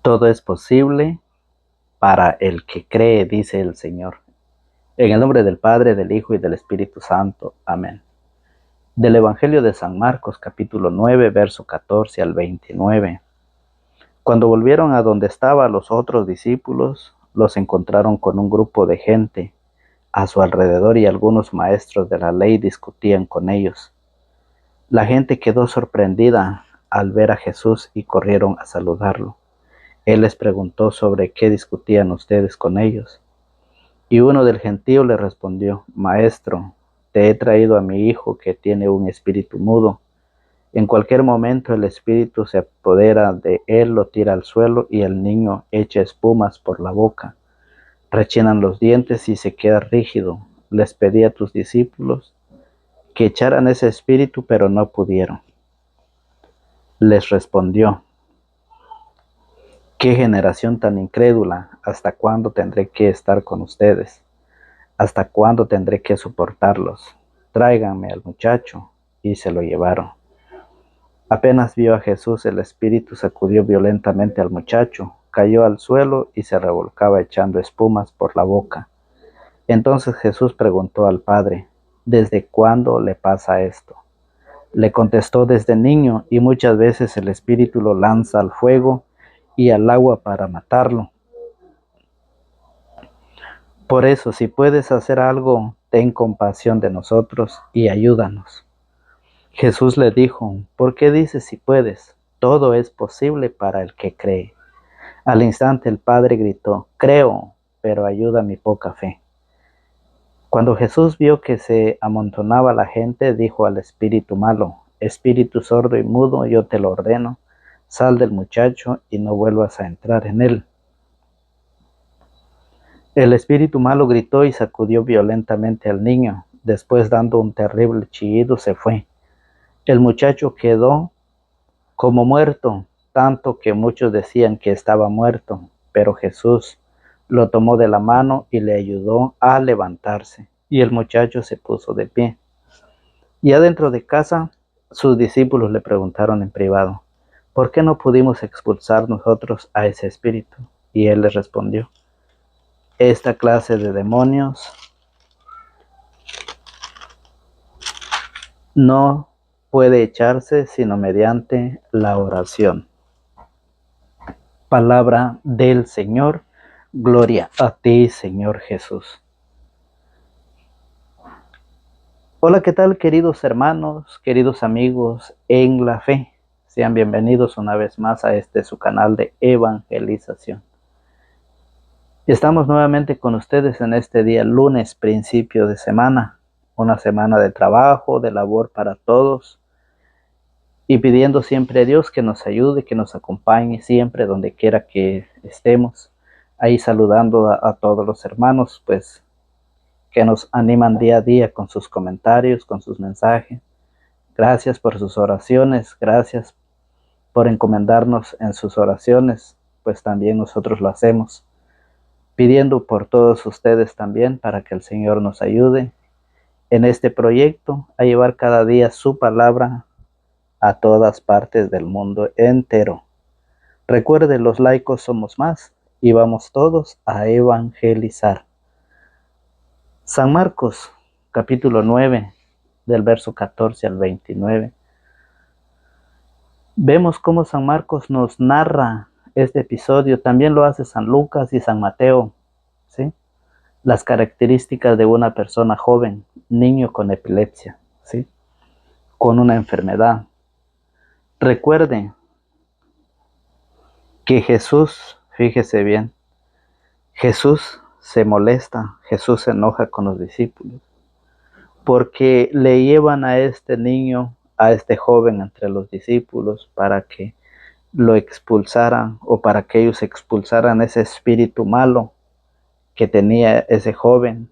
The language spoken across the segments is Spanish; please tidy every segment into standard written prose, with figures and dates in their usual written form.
Todo es posible para el que cree, dice el Señor. En el nombre del Padre, del Hijo y del Espíritu Santo. Amén. Del Evangelio de San Marcos, capítulo 9, verso 14 al 29. Cuando volvieron a donde estaban los otros discípulos, los encontraron con un grupo de gente a su alrededor y algunos maestros de la ley discutían con ellos. La gente quedó sorprendida al ver a Jesús y corrieron a saludarlo. Él les preguntó sobre qué discutían ustedes con ellos. Y uno del gentío le respondió: Maestro, te he traído a mi hijo que tiene un espíritu mudo. En cualquier momento el espíritu se apodera de él, lo tira al suelo y el niño echa espumas por la boca. Rechinan los dientes y se queda rígido. Les pedí a tus discípulos que echaran ese espíritu, pero no pudieron. Les respondió: ¡Qué generación tan incrédula! ¿Hasta cuándo tendré que estar con ustedes? ¿Hasta cuándo tendré que soportarlos? Tráiganme al muchacho. Y se lo llevaron. Apenas vio a Jesús, el espíritu sacudió violentamente al muchacho, cayó al suelo y se revolcaba echando espumas por la boca. Entonces Jesús preguntó al padre: ¿Desde cuándo le pasa esto? Le contestó: desde niño, y muchas veces el espíritu lo lanza al fuego y al agua para matarlo. Por eso, si puedes hacer algo, ten compasión de nosotros y ayúdanos. Jesús le dijo: ¿por qué dices si puedes? Todo es posible para el que cree. Al instante el padre gritó: creo, pero ayuda mi poca fe. Cuando Jesús vio que se amontonaba la gente, dijo al espíritu malo: espíritu sordo y mudo, yo te lo ordeno, sal del muchacho y no vuelvas a entrar en él. El espíritu malo gritó y sacudió violentamente al niño. Después, dando un terrible chillido, se fue. El muchacho quedó como muerto, tanto que muchos decían que estaba muerto, pero Jesús lo tomó de la mano y le ayudó a levantarse, y el muchacho se puso de pie. Y adentro de casa, sus discípulos le preguntaron en privado: ¿por qué no pudimos expulsar nosotros a ese espíritu? Y él les respondió: esta clase de demonios no puede echarse sino mediante la oración. Palabra del Señor. Gloria a ti, Señor Jesús. Hola, ¿qué tal, queridos hermanos, queridos amigos en la fe? Sean bienvenidos una vez más a su canal de evangelización. Estamos nuevamente con ustedes en este día lunes, principio de semana, una semana de trabajo, de labor para todos, y pidiendo siempre a Dios que nos ayude, que nos acompañe siempre donde quiera que estemos. Ahí saludando a todos los hermanos, pues, que nos animan día a día con sus comentarios, con sus mensajes. Gracias por sus oraciones, gracias por encomendarnos en sus oraciones, pues también nosotros lo hacemos, pidiendo por todos ustedes también para que el Señor nos ayude en este proyecto a llevar cada día su palabra a todas partes del mundo entero. Recuerde, los laicos somos más y vamos todos a evangelizar. San Marcos, capítulo 9, del verso 14 al 29. Vemos cómo San Marcos nos narra este episodio. También lo hace San Lucas y San Mateo, ¿sí? Las características de una persona joven, niño con epilepsia, ¿sí? Con una enfermedad. Recuerde que Jesús, fíjese bien, Jesús se molesta, Jesús se enoja con los discípulos, porque le llevan a este niño, a este joven entre los discípulos para que lo expulsaran o para que ellos expulsaran ese espíritu malo que tenía ese joven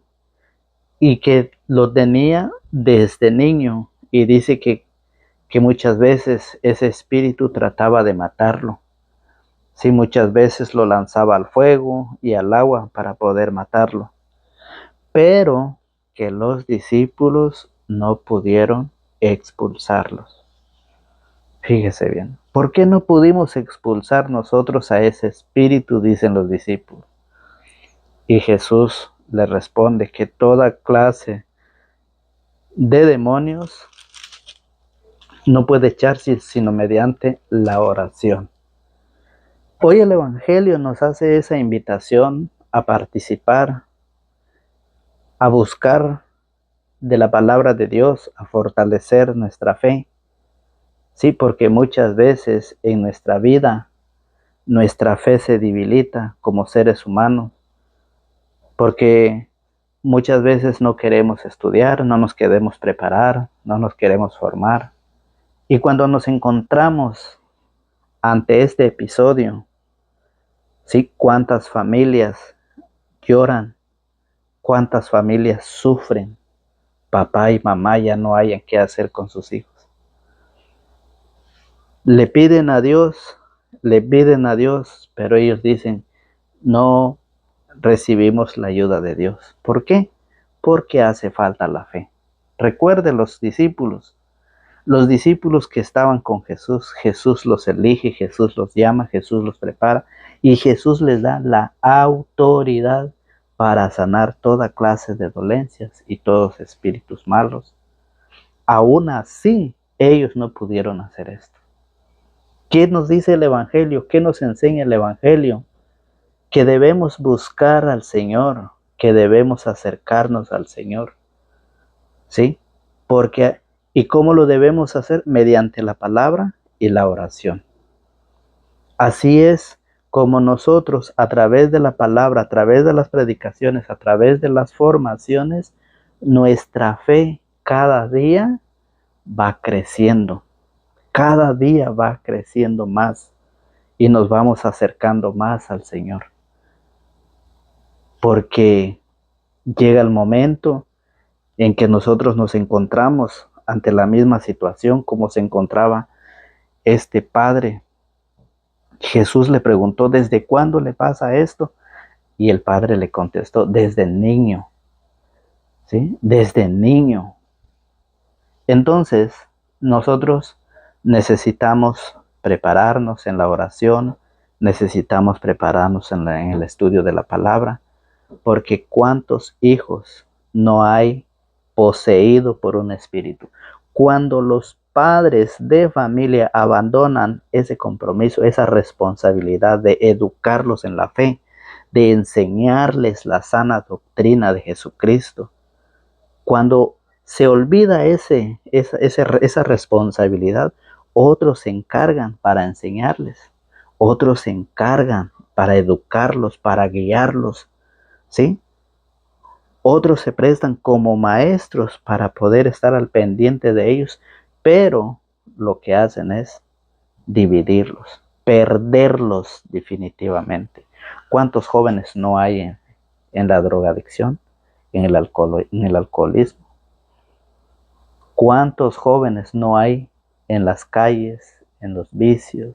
y que lo tenía desde niño, y dice que muchas veces ese espíritu trataba de matarlo. Sí, muchas veces lo lanzaba al fuego y al agua para poder matarlo, pero que los discípulos no pudieron expulsarlos. Fíjese bien, ¿Por qué no pudimos expulsar nosotros a ese espíritu?, dicen los discípulos. Y Jesús le responde que toda clase de demonios no puede echarse sino mediante la oración. Hoy el Evangelio nos hace esa invitación a participar, a buscar de la palabra de Dios, a fortalecer nuestra fe. Sí, porque muchas veces en nuestra vida nuestra fe se debilita como seres humanos, porque muchas veces no queremos estudiar, no nos queremos preparar, no nos queremos formar. Y cuando nos encontramos ante este episodio, ¿sí?, cuántas familias lloran, cuántas familias sufren, papá y mamá ya no hayan qué hacer con sus hijos. Le piden a Dios, pero ellos dicen, no recibimos la ayuda de Dios. ¿Por qué? Porque hace falta la fe. Recuerde los discípulos que estaban con Jesús. Jesús los elige, Jesús los llama, Jesús los prepara y Jesús les da la autoridad para sanar toda clase de dolencias y todos espíritus malos. Aún así, ellos no pudieron hacer esto. ¿Qué nos dice el Evangelio? ¿Qué nos enseña el Evangelio? Que debemos buscar al Señor, que debemos acercarnos al Señor, ¿sí? ¿Y cómo lo debemos hacer? Mediante la palabra y la oración. Así es como nosotros, a través de la palabra, a través de las predicaciones, a través de las formaciones, nuestra fe cada día va creciendo. Cada día va creciendo más y nos vamos acercando más al Señor. Porque llega el momento en que nosotros nos encontramos ante la misma situación como se encontraba este padre. Jesús le preguntó, ¿desde cuándo le pasa esto? Y el padre le contestó, desde niño. ¿Sí? Desde niño. Entonces, nosotros necesitamos prepararnos en la oración, necesitamos prepararnos en el estudio de la palabra, porque ¿cuántos hijos no hay poseído por un espíritu? Cuando los padres de familia abandonan ese compromiso, esa responsabilidad de educarlos en la fe, de enseñarles la sana doctrina de Jesucristo, cuando se olvida esa responsabilidad, otros se encargan para enseñarles, otros se encargan para educarlos, para guiarlos, ¿sí? Otros se prestan como maestros para poder estar al pendiente de ellos, pero lo que hacen es dividirlos, perderlos definitivamente. ¿Cuántos jóvenes no hay en la drogadicción, en el alcoholismo? ¿Cuántos jóvenes no hay en las calles, en los vicios?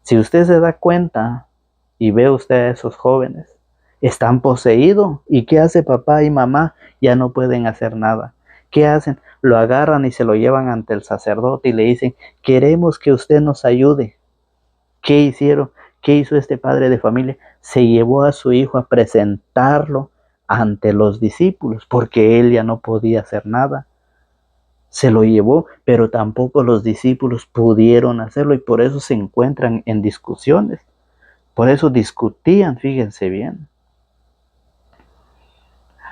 Si usted se da cuenta y ve usted a esos jóvenes, están poseídos. ¿Y qué hace papá y mamá? Ya no pueden hacer nada. ¿Qué hacen? Lo agarran y se lo llevan ante el sacerdote y le dicen, queremos que usted nos ayude. ¿Qué hicieron? ¿Qué hizo este padre de familia? Se llevó a su hijo a presentarlo ante los discípulos porque él ya no podía hacer nada. Se lo llevó, pero tampoco los discípulos pudieron hacerlo y por eso se encuentran en discusiones. Por eso discutían, fíjense bien.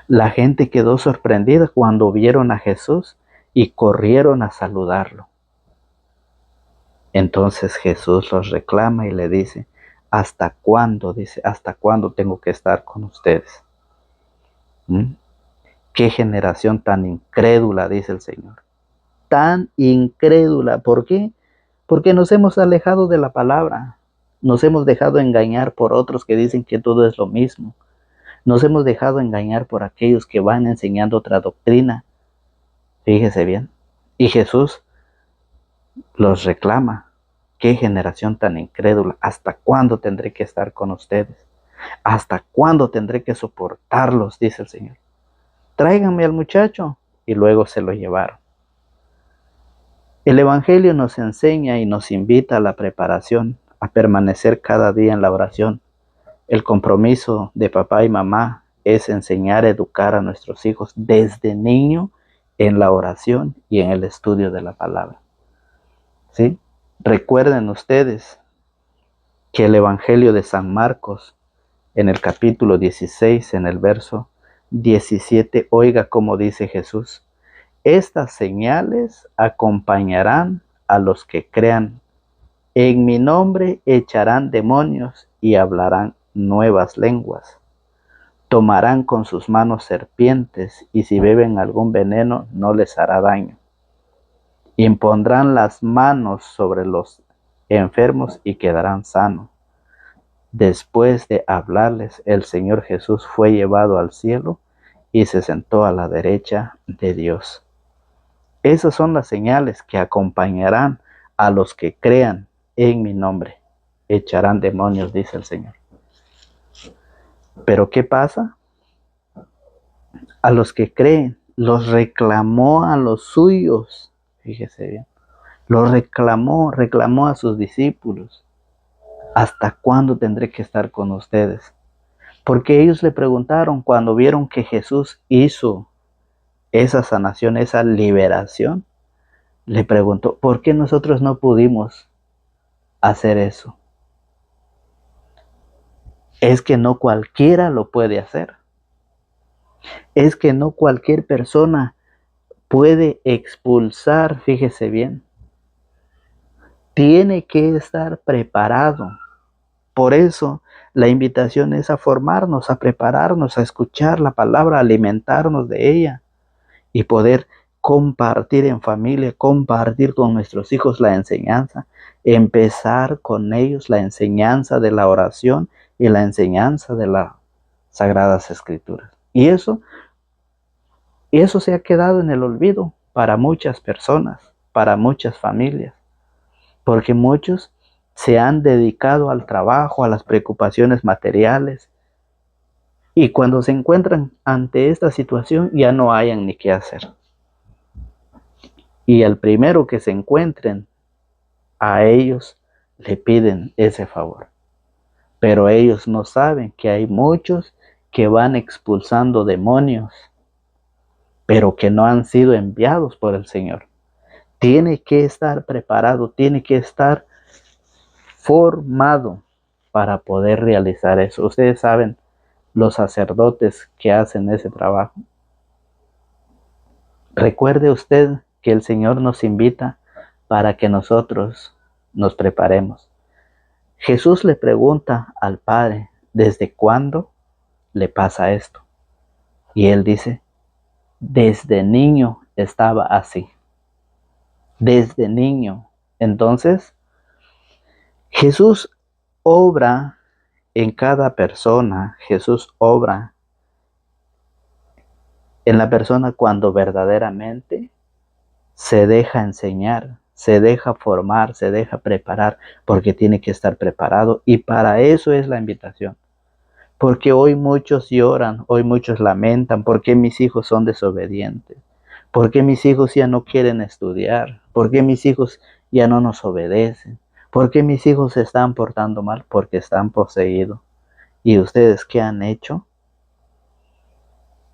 La gente quedó sorprendida cuando vieron a Jesús y corrieron a saludarlo. Entonces Jesús los reclama y le dice, ¿hasta cuándo? Dice, ¿hasta cuándo tengo que estar con ustedes? ¿Qué generación tan incrédula? Dice el Señor. Tan incrédula. ¿Por qué? Porque nos hemos alejado de la palabra. Nos hemos dejado engañar por otros que dicen que todo es lo mismo. Nos hemos dejado engañar por aquellos que van enseñando otra doctrina. Fíjese bien. Y Jesús los reclama. ¿Qué generación tan incrédula? ¿Hasta cuándo tendré que estar con ustedes? ¿Hasta cuándo tendré que soportarlos? Dice el Señor. Tráiganme al muchacho. Y luego se lo llevaron. El Evangelio nos enseña y nos invita a la preparación, a permanecer cada día en la oración. El compromiso de papá y mamá es enseñar, educar a nuestros hijos desde niño en la oración y en el estudio de la palabra. ¿Sí? Recuerden ustedes que el Evangelio de San Marcos, en el capítulo 16, en el verso 17, oiga cómo dice Jesús: estas señales acompañarán a los que crean. En mi nombre echarán demonios y hablarán nuevas lenguas. Tomarán con sus manos serpientes y si beben algún veneno no les hará daño. Impondrán las manos sobre los enfermos y quedarán sanos. Después de hablarles, el Señor Jesús fue llevado al cielo y se sentó a la derecha de Dios. Esas son las señales que acompañarán a los que crean en mi nombre. Echarán demonios, dice el Señor. Pero ¿qué pasa? A los que creen, los reclamó a los suyos. Fíjese bien. Los reclamó a sus discípulos. ¿Hasta cuándo tendré que estar con ustedes? Porque ellos le preguntaron cuando vieron que Jesús hizo esa sanación, esa liberación. Le preguntó, ¿por qué nosotros no pudimos hacer eso? Es que no cualquiera lo puede hacer. Es que no cualquier persona puede expulsar, fíjese bien. Tiene que estar preparado. Por eso la invitación es a formarnos, a prepararnos, a escuchar la palabra, a alimentarnos de ella y poder compartir en familia, compartir con nuestros hijos la enseñanza, empezar con ellos la enseñanza de la oración y la enseñanza de las Sagradas Escrituras. Y eso se ha quedado en el olvido para muchas personas, para muchas familias, porque muchos se han dedicado al trabajo, a las preocupaciones materiales, y cuando se encuentran ante esta situación ya no hayan ni qué hacer. Y al primero que se encuentren, a ellos le piden ese favor. Pero ellos no saben que hay muchos que van expulsando demonios, pero que no han sido enviados por el Señor. Tiene que estar preparado, tiene que estar formado para poder realizar eso. Ustedes saben los sacerdotes que hacen ese trabajo. Recuerde usted que el Señor nos invita para que nosotros nos preparemos. Jesús le pregunta al Padre, ¿desde cuándo le pasa esto? Y él dice, desde niño estaba así. Desde niño. Entonces, Jesús obra en cada persona. Jesús obra en la persona cuando verdaderamente se deja enseñar, se deja formar, se deja preparar, porque tiene que estar preparado. Y para eso es la invitación. Porque hoy muchos lloran, hoy muchos lamentan, ¿por qué mis hijos son desobedientes? ¿Por qué mis hijos ya no quieren estudiar? ¿Por qué mis hijos ya no nos obedecen? ¿Por qué mis hijos se están portando mal? Porque están poseídos. ¿Y ustedes qué han hecho?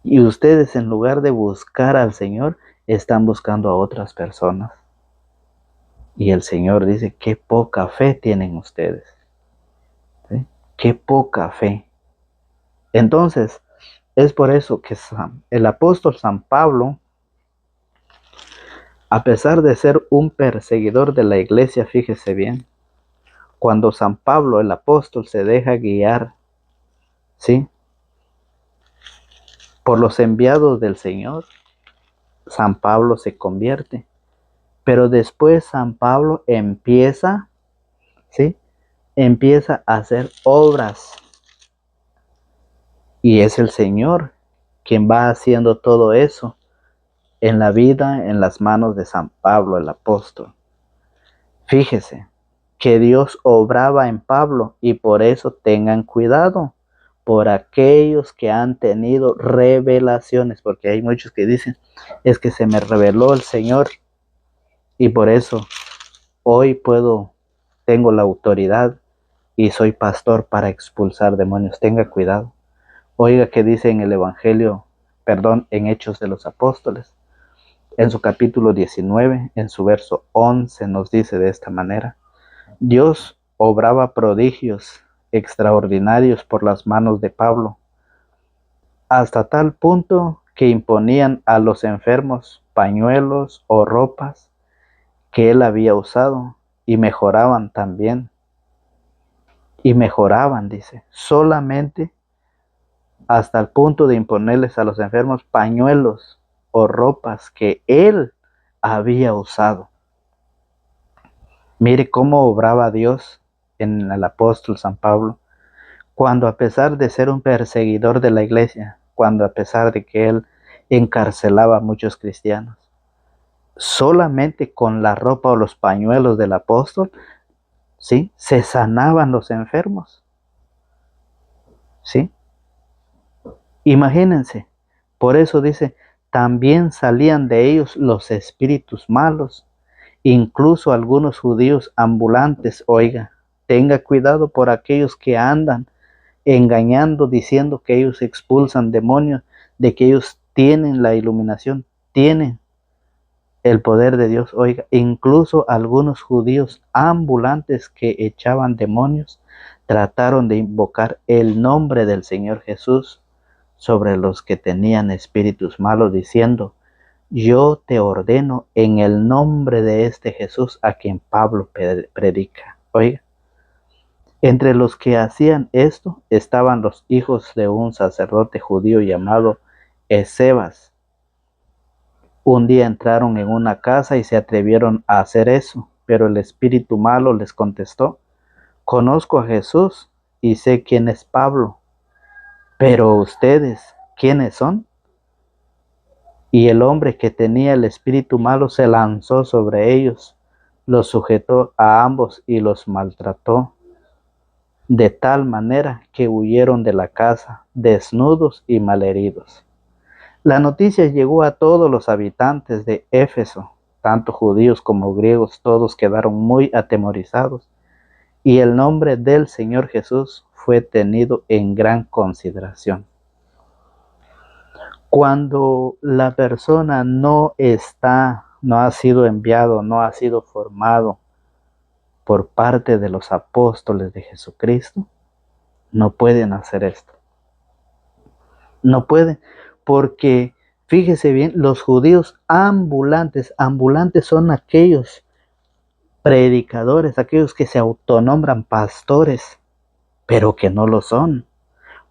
Y ustedes, en lugar de buscar al Señor, están buscando a otras personas. Y el Señor dice, qué poca fe tienen ustedes. ¿Sí? Qué poca fe. Entonces, es por eso que el apóstol San Pablo, a pesar de ser un perseguidor de la iglesia, fíjese bien, cuando San Pablo, el apóstol, se deja guiar, ¿sí?, por los enviados del Señor, San Pablo se convierte. Pero después San Pablo empieza, ¿sí?, empieza a hacer obras. Y es el Señor quien va haciendo todo eso en la vida, en las manos de San Pablo, el apóstol. Fíjese que Dios obraba en Pablo y por eso tengan cuidado por aquellos que han tenido revelaciones, porque hay muchos que dicen, es que se me reveló el Señor Y por eso hoy tengo la autoridad y soy pastor para expulsar demonios. Tenga cuidado. Oiga que dice en el Evangelio, en Hechos de los Apóstoles, en su capítulo 19, en su verso 11, nos dice de esta manera: Dios obraba prodigios extraordinarios por las manos de Pablo, hasta tal punto que imponían a los enfermos pañuelos o ropas que él había usado, y mejoraban también. Y mejoraban, dice, solamente hasta el punto de imponerles a los enfermos pañuelos o ropas que él había usado. Mire cómo obraba Dios en el apóstol San Pablo, cuando a pesar de ser un perseguidor de la iglesia, cuando a pesar de que él encarcelaba a muchos cristianos, solamente con la ropa o los pañuelos del apóstol, ¿sí?, se sanaban los enfermos. ¿Sí? Imagínense, por eso dice, también salían de ellos los espíritus malos, incluso algunos judíos ambulantes. Oiga, tenga cuidado por aquellos que andan engañando, diciendo que ellos expulsan demonios, de que ellos tienen la iluminación, tienen el poder de Dios. Oiga, incluso algunos judíos ambulantes que echaban demonios trataron de invocar el nombre del Señor Jesús sobre los que tenían espíritus malos, diciendo: yo te ordeno en el nombre de este Jesús a quien Pablo predica. Oiga, entre los que hacían esto estaban los hijos de un sacerdote judío llamado Escevas. Un día entraron en una casa y se atrevieron a hacer eso, pero el espíritu malo les contestó: conozco a Jesús y sé quién es Pablo, pero ustedes, ¿quiénes son? Y el hombre que tenía el espíritu malo se lanzó sobre ellos, los sujetó a ambos y los maltrató, de tal manera que huyeron de la casa, desnudos y malheridos. La noticia llegó a todos los habitantes de Éfeso, tanto judíos como griegos, todos quedaron muy atemorizados, y el nombre del Señor Jesús fue tenido en gran consideración. Cuando la persona no ha sido enviado, no ha sido formado por parte de los apóstoles de Jesucristo, no pueden hacer esto. No pueden, porque fíjese bien, los judíos ambulantes son aquellos predicadores, aquellos que se autonombran pastores, pero que no lo son,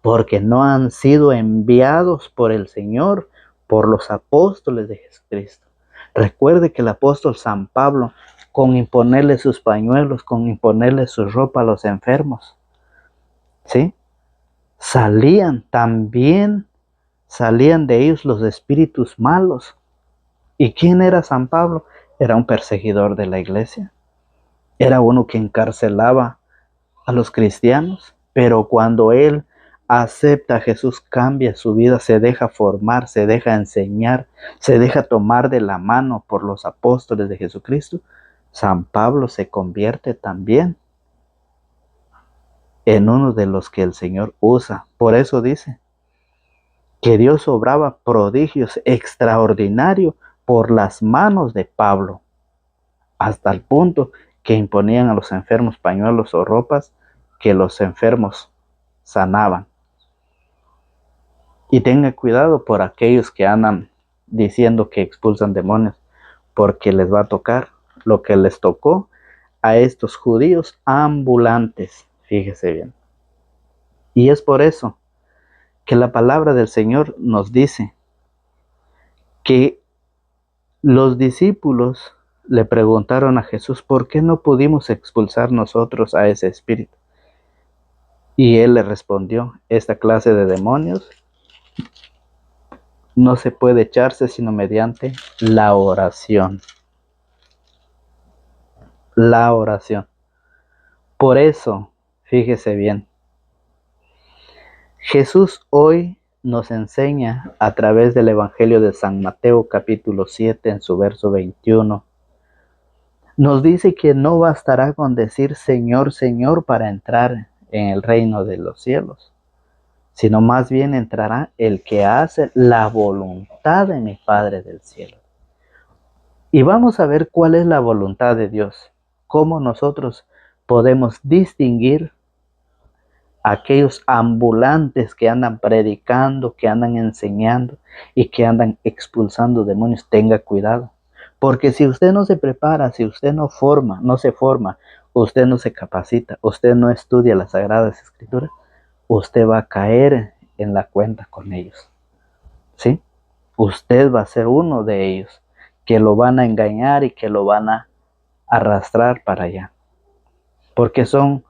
porque no han sido enviados por el Señor, por los apóstoles de Jesucristo. Recuerde que el apóstol San Pablo, con imponerle sus pañuelos, con imponerle su ropa a los enfermos, ¿sí?, salían de ellos los espíritus malos. ¿Y quién era San Pablo? Era un perseguidor de la iglesia. Era uno que encarcelaba a los cristianos, pero cuando él acepta a Jesús, cambia su vida, se deja formar, se deja enseñar, se deja tomar de la mano por los apóstoles de Jesucristo, San Pablo se convierte también en uno de los que el Señor usa. Por eso dice que Dios obraba prodigios extraordinarios por las manos de Pablo, hasta el punto que imponían a los enfermos pañuelos o ropas que los enfermos sanaban. Y tenga cuidado por aquellos que andan diciendo que expulsan demonios, porque les va a tocar lo que les tocó a estos judíos ambulantes. Fíjese bien. Y es por eso que la palabra del Señor nos dice que los discípulos le preguntaron a Jesús: ¿por qué no pudimos expulsar nosotros a ese espíritu? Y él le respondió: esta clase de demonios no se puede echarse sino mediante la oración. La oración. Por eso, fíjese bien, Jesús hoy nos enseña a través del Evangelio de San Mateo capítulo 7 en su verso 21. Nos dice que no bastará con decir Señor, Señor para entrar en el reino de los cielos, sino más bien entrará el que hace la voluntad de mi Padre del cielo. Y vamos a ver cuál es la voluntad de Dios, cómo nosotros podemos distinguir a aquellos ambulantes que andan predicando, que andan enseñando y que andan expulsando demonios. Tenga cuidado, porque si usted no se prepara, si usted no se forma, usted no se capacita, usted no estudia las Sagradas Escrituras, usted va a caer en la cuenta con ellos, ¿sí? Usted va a ser uno de ellos que lo van a engañar y que lo van a arrastrar para allá, porque son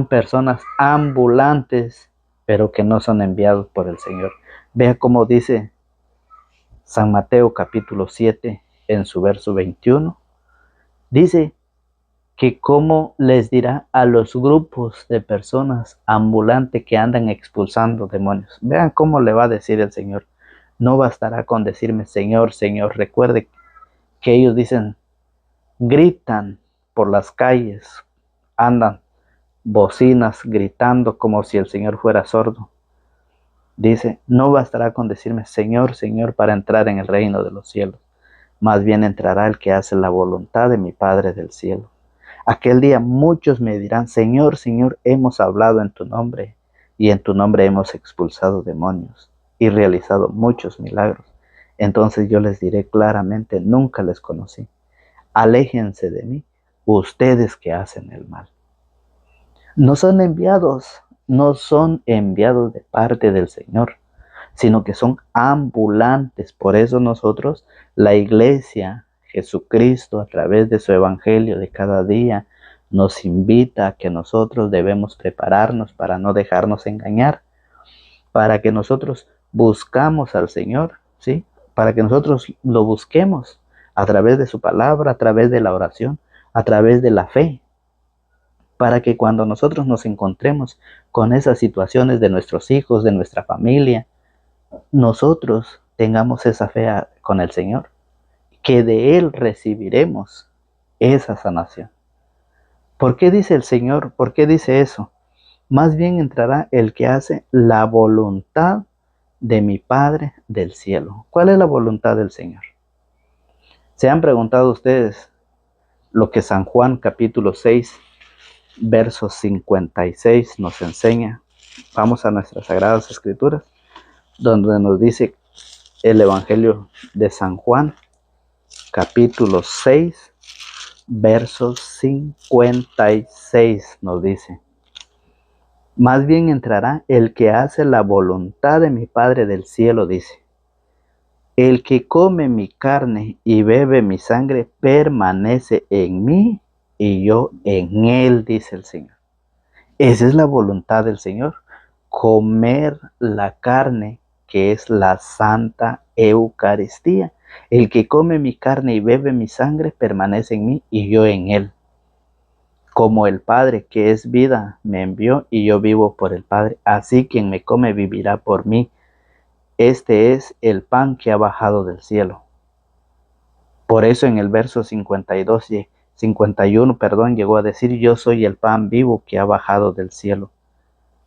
personas ambulantes, pero que no son enviados por el Señor. Vea cómo dice San Mateo capítulo 7 en su verso 21. Dice que cómo les dirá a los grupos de personas ambulantes que andan expulsando demonios. Vean cómo le va a decir el Señor. No bastará con decirme Señor, Señor. Recuerde que ellos dicen, gritan por las calles, andan bocinas gritando como si el Señor fuera sordo. Dice, no bastará con decirme Señor, Señor para entrar en el reino de los cielos. Más bien entrará el que hace la voluntad de mi Padre del cielo. Aquel día muchos me dirán, Señor, Señor, hemos hablado en tu nombre y en tu nombre hemos expulsado demonios y realizado muchos milagros. Entonces yo les diré claramente, nunca les conocí. Aléjense de mí, ustedes que hacen el mal. No son enviados, no son enviados de parte del Señor, sino que son ambulantes. Por eso nosotros, la iglesia, Jesucristo, a través de su evangelio de cada día, nos invita a que nosotros debemos prepararnos para no dejarnos engañar, para que nosotros buscamos al Señor, ¿sí? Para que nosotros lo busquemos a través de su palabra, a través de la oración, a través de la fe, para que cuando nosotros nos encontremos con esas situaciones de nuestros hijos, de nuestra familia, nosotros tengamos esa fe con el Señor, que de Él recibiremos esa sanación. ¿Por qué dice el Señor? ¿Por qué dice eso? Más bien entrará el que hace la voluntad de mi Padre del cielo. ¿Cuál es la voluntad del Señor? ¿Se han preguntado ustedes lo que San Juan capítulo 6, verso 56 nos enseña? Vamos a nuestras Sagradas Escrituras, donde nos dice el Evangelio de San Juan, capítulo 6, verso 56 nos dice, más bien entrará el que hace la voluntad de mi Padre del cielo, dice, el que come mi carne y bebe mi sangre permanece en mí y yo en él, dice el Señor. Esa es la voluntad del Señor, comer la carne que es la Santa Eucaristía. El que come mi carne y bebe mi sangre permanece en mí y yo en él. Como el Padre que es vida me envió y yo vivo por el Padre, así quien me come vivirá por mí. Este es el pan que ha bajado del cielo. Por eso en el verso 52 y 51, llegó a decir, yo soy el pan vivo que ha bajado del cielo.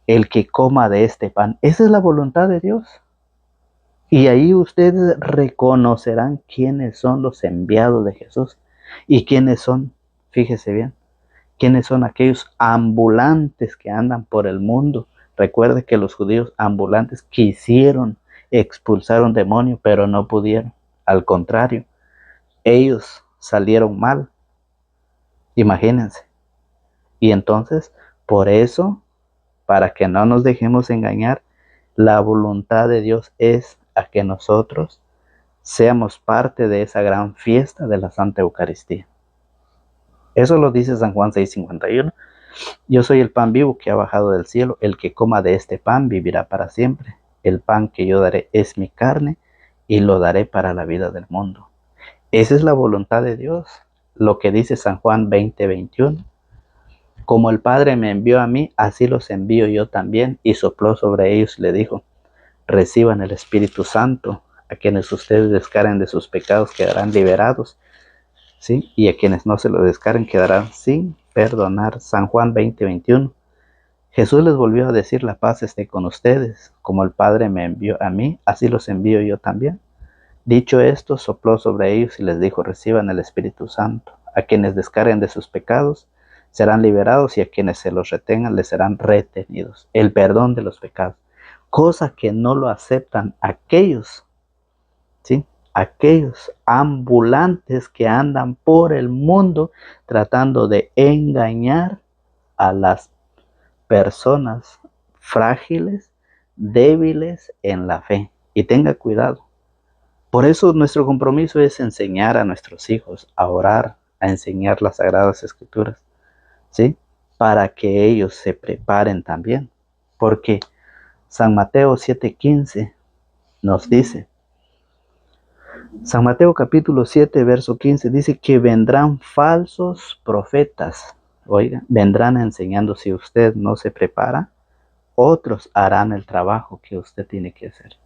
El que coma de este pan, esa es la voluntad de Dios. Y ahí ustedes reconocerán quiénes son los enviados de Jesús y quiénes son, fíjese bien, quiénes son aquellos ambulantes que andan por el mundo. Recuerde que los judíos ambulantes quisieron expulsar un demonio, pero no pudieron. Al contrario, ellos salieron mal. Imagínense. Y entonces, por eso, para que no nos dejemos engañar, la voluntad de Dios es a que nosotros seamos parte de esa gran fiesta de la Santa Eucaristía. Eso lo dice San Juan 6:51. Yo soy el pan vivo que ha bajado del cielo. El que coma de este pan vivirá para siempre. El pan que yo daré es mi carne y lo daré para la vida del mundo. Esa es la voluntad de Dios. Lo que dice San Juan 20:21. Como el Padre me envió a mí, así los envío yo también. Y sopló sobre ellos y le dijo, reciban el Espíritu Santo. A quienes ustedes descarguen de sus pecados quedarán liberados. ¿sí? Y a quienes no se lo descarguen quedarán sin perdonar. San Juan 20:21. Jesús les volvió a decir: la paz esté con ustedes, como el Padre me envió a mí, así los envío yo también. Dicho esto, sopló sobre ellos y les dijo: reciban el Espíritu Santo. A quienes descarguen de sus pecados serán liberados, y a quienes se los retengan les serán retenidos. El perdón de los pecados, cosa que no lo aceptan aquellos, ¿sí? Aquellos ambulantes que andan por el mundo tratando de engañar a las personas frágiles, débiles en la fe. Y tenga cuidado. Por eso nuestro compromiso es enseñar a nuestros hijos a orar, a enseñar las Sagradas Escrituras, ¿sí? Para que ellos se preparen también. Porque San Mateo 7:15 nos dice, San Mateo capítulo 7, verso 15, dice que vendrán falsos profetas. Oiga, vendrán enseñando. Si usted no se prepara, otros harán el trabajo que usted tiene que hacer.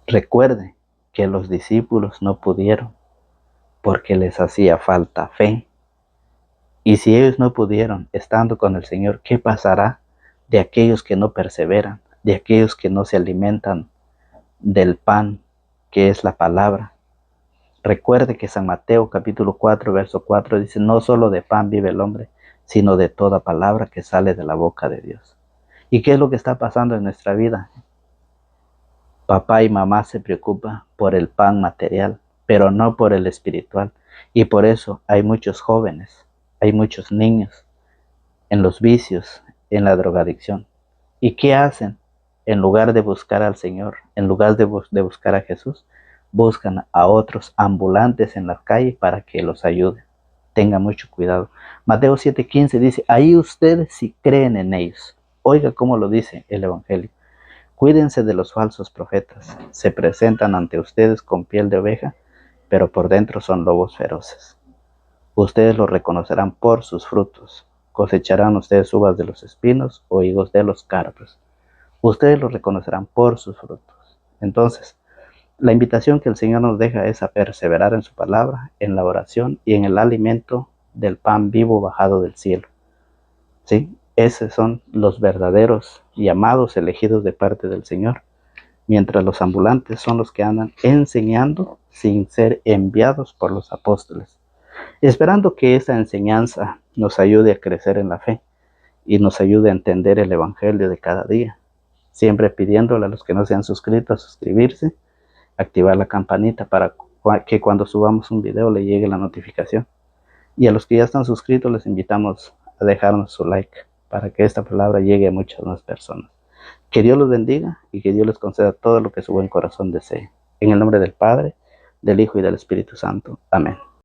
Recuerde que los discípulos no pudieron porque les hacía falta fe. Y si ellos no pudieron, estando con el Señor, ¿qué pasará de aquellos que no perseveran, de aquellos que no se alimentan del pan, que es la palabra? Recuerde que San Mateo capítulo 4, verso 4 dice: no solo de pan vive el hombre, sino de toda palabra que sale de la boca de Dios. ¿Y qué es lo que está pasando en nuestra vida? Papá y mamá se preocupan por el pan material, pero no por el espiritual. Y por eso hay muchos jóvenes, hay muchos niños en los vicios, en la drogadicción. ¿Y qué hacen? En lugar de buscar al Señor, en lugar de buscar a Jesús, buscan a otros ambulantes en la calle para que los ayuden. Tenga mucho cuidado. Mateo 7:15 dice: ahí ustedes si creen en ellos. Oiga cómo lo dice el Evangelio. Cuídense de los falsos profetas. Se presentan ante ustedes con piel de oveja, pero por dentro son lobos feroces. Ustedes los reconocerán por sus frutos. Cosecharán ustedes uvas de los espinos o higos de los cardos. Ustedes los reconocerán por sus frutos. Entonces, la invitación que el Señor nos deja es a perseverar en su palabra, en la oración y en el alimento del pan vivo bajado del cielo. ¿Sí? Esos son los verdaderos llamados elegidos de parte del Señor, mientras los ambulantes son los que andan enseñando sin ser enviados por los apóstoles, esperando que esta enseñanza nos ayude a crecer en la fe y nos ayude a entender el Evangelio de cada día, siempre pidiéndole a los que no se han suscrito a suscribirse, activar la campanita para que cuando subamos un video le llegue la notificación, y a los que ya están suscritos les invitamos a dejarnos su like para que esta palabra llegue a muchas más personas. Que Dios los bendiga y que Dios les conceda todo lo que su buen corazón desee. En el nombre del Padre, del Hijo y del Espíritu Santo. Amén.